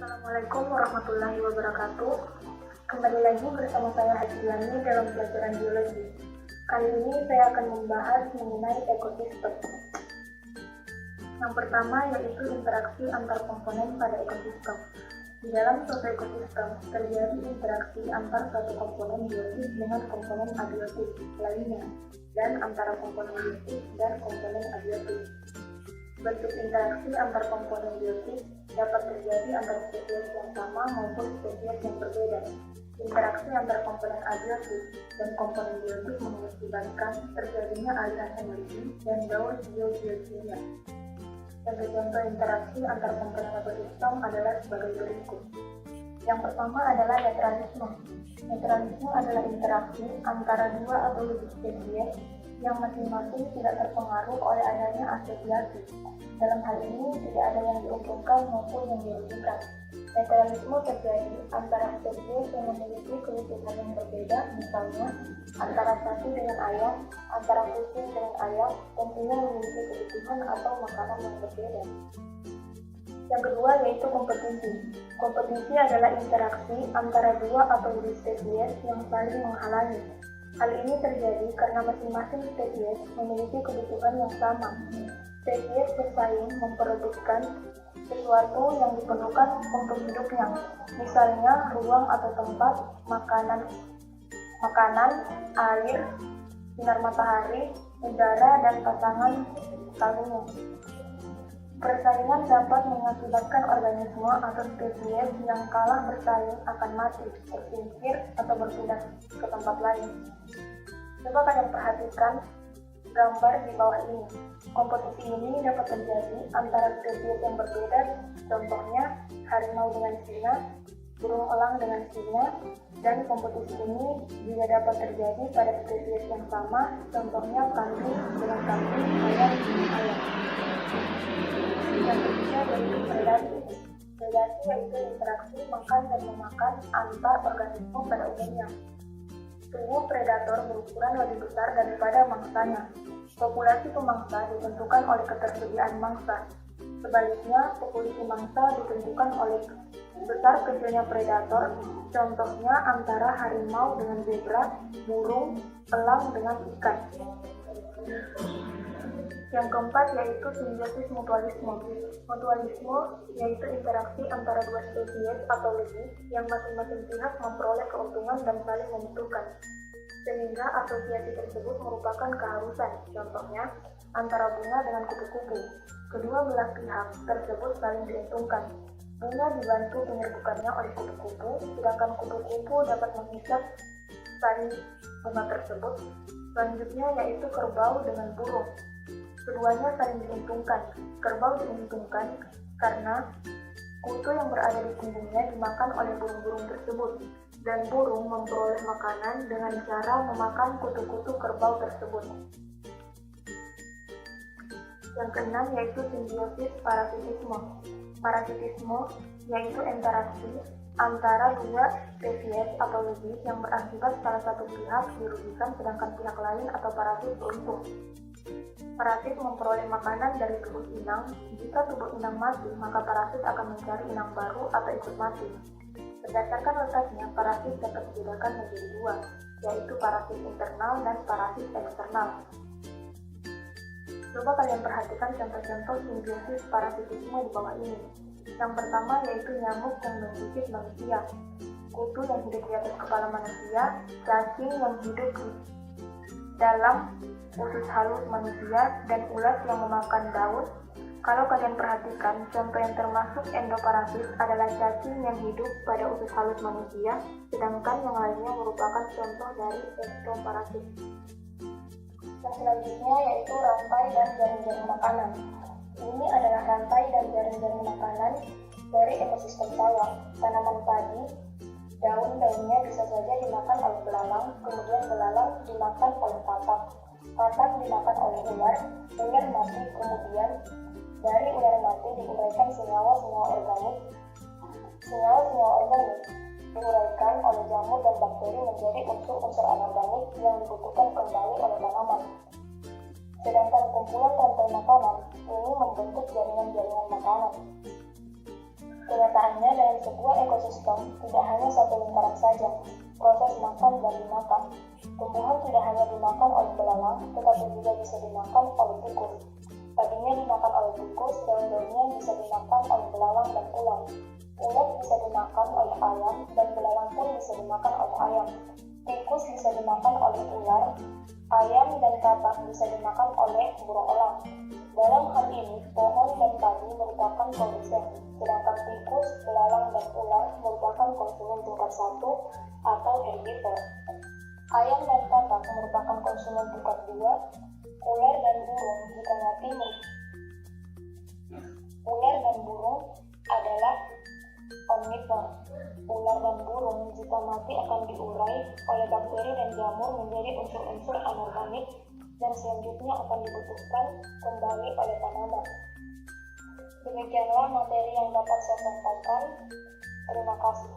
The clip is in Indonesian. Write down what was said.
Assalamualaikum warahmatullahi wabarakatuh. Kembali lagi bersama saya Hajiani dalam pelajaran biologi. Kali ini saya akan membahas mengenai ekosistem. Yang pertama yaitu interaksi antar komponen pada ekosistem. Di dalam suatu ekosistem terjadi interaksi antar suatu komponen biotik dengan komponen abiotik lainnya dan antara komponen biotik dan komponen abiotik. Bentuk interaksi antar komponen biotik dapat terjadi antara spesies yang sama maupun spesies yang berbeda. Interaksi antar komponen abiotik dan komponen biotik mengakibatkan terjadinya aliran energi dan gaul biogeokimia. Contoh interaksi antar komponen ekosistem adalah sebagai berikut. Yang pertama adalah netralisme. Netralisme adalah interaksi antara dua atau lebih spesies yang masing-masing tidak terpengaruh oleh adanya asosiasi. Dalam hal ini tidak ada yang diuntungkan maupun yang dirugikan. Netralisme terjadi antara spesies yang memiliki kebutuhan yang berbeda, misalnya antara sapi dengan ayam, antara kucing dengan ayam, tentunya memiliki kebutuhan atau makanan yang berbeda. Yang kedua yaitu kompetisi. Kompetisi adalah interaksi antara dua atau lebih spesies yang saling menghalangi. Hal ini terjadi karena masing-masing spesies memiliki kebutuhan yang sama. Spesies bersaing memperebutkan sesuatu yang diperlukan untuk hidupnya, misalnya ruang atau tempat, makanan, air, sinar matahari, udara, dan pasangan kawinnya. Persaingan dapat mengakibatkan organisme atau spesies yang kalah bersaing akan mati, tersingkir, atau berpindah ke tempat lain. Coba kalian perhatikan gambar di bawah ini. Kompetisi ini dapat terjadi antara spesies yang berbeda, contohnya harimau dengan singa, burung elang dengan singa, dan kompetisi ini juga dapat terjadi pada spesies yang sama, contohnya kambing dengan kambing, ayam dengan ayam. Yang ketiga yaitu predasi. Predasi yaitu interaksi makan dan memakan antar organisme pada umumnya. Tubuh predator berukuran lebih besar daripada mangsanya. Populasi pemangsa ditentukan oleh ketersediaan mangsa. Sebaliknya, populasi mangsa ditentukan oleh besar kecilnya predator, contohnya antara harimau dengan zebra, burung, elang dengan ikan. Yang keempat yaitu simbiosis mutualisme. Mutualisme yaitu interaksi antara dua spesies atau lebih yang masing-masing pihak memperoleh keuntungan dan saling membutuhkan. Sehingga asosiasi tersebut merupakan keharusan, contohnya antara bunga dengan kupu-kupu. Kedua belah pihak tersebut saling diuntungkan. Bunga dibantu penyerbukannya oleh kupu-kupu, sedangkan kupu-kupu dapat menghisap sari bunga tersebut. Selanjutnya yaitu kerbau dengan burung. Keduanya saling diuntungkan. Kerbau diuntungkan karena kutu yang berada di punggungnya dimakan oleh burung-burung tersebut, dan burung memperoleh makanan dengan cara memakan kutu-kutu kerbau tersebut. Yang keenam yaitu simbiosis parasitisme. Parasitisme yaitu interaksi antara dua spesies atau lebih yang berakibat salah satu pihak dirugikan sedangkan pihak lain atau parasit beruntung. Parasit memperoleh makanan dari tubuh inang. Jika tubuh inang mati, maka parasit akan mencari inang baru atau ikut mati. Berdasarkan letaknya, parasit dapat dibedakan menjadi dua, yaitu parasit internal dan parasit eksternal. Coba kalian perhatikan contoh-contoh simbiosis parasitisme di bawah ini. Yang pertama yaitu nyamuk yang menggigit manusia, kutu yang hidup di atas kepala manusia, cacing yang hidup di dalam usus halus manusia, dan ulat yang memakan daun. Kalau kalian perhatikan, contoh yang termasuk endoparasit adalah cacing yang hidup pada usus halus manusia, sedangkan yang lainnya merupakan contoh dari ektoparasit. Yang selanjutnya yaitu rantai dan jaring-jaring makanan. Ini adalah rantai dan jaring-jaring makanan dari ekosistem sawah. Tanaman padi, daun-daunnya bisa saja dimakan oleh belalang, kemudian belalang dimakan oleh katak. Katak dimakan oleh ular, ular mati, kemudian dari ular mati diuraikan senyawa-senyawa organik. Senyawa-senyawa organik diuraikan oleh jamur dan bakteri menjadi unsur-unsur anorganik yang dibutuhkan kembali oleh tanaman. Sedangkan kumpulan rantai makanan ini membentuk jaringan-jaringan makanan. Kenyataannya dalam sebuah ekosistem tidak hanya satu lingkaran saja, proses makan dan dimakan. Tumbuhan tidak hanya dimakan oleh belalang, tetapi juga bisa dimakan oleh tikus. Tadinya dimakan oleh tikus, daun-daunnya bisa dimakan oleh belalang dan ulat. Ulat bisa dimakan oleh ayam, dan belalang pun bisa dimakan oleh ayam. Tikus bisa dimakan oleh ular, ayam dan katak bisa dimakan oleh burung elang. Dalam hal ini, pohon dan padi merupakan produsen, sedangkan tikus, belalang, dan ular merupakan konsumen tingkat 1 atau herbivore. Ayam dan katak merupakan konsumen tingkat 2, ular dan burung jika mati ular dan burung adalah omnivore. Ular dan burung jika mati akan diurai oleh bakteri dan jamur menjadi unsur-unsur anorganik dan selanjutnya akan dibutuhkan kembali oleh tanaman. Demikianlah materi yang dapat saya sampaikan. Terima kasih.